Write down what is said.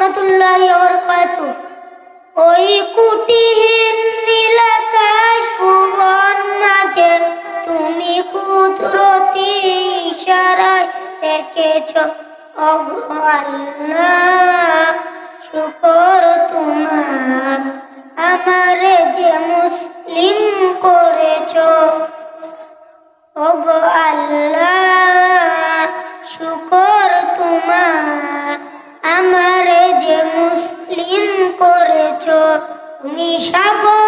রহমতুল্লাহি ওয়া বারাকাতুহু। ওই কুটিহীন নীলাকাশ ভুবন মাঝে তুমি কুদরতি ইশারায় এঁকেছ ওগো আল্লাহ, শুকর তোমার আমারে যে মুসলিম করেছ। ওগো আল্লাহ, শুকর তোমার আমারে যে মুসলিম করেছ। তুমি সাগর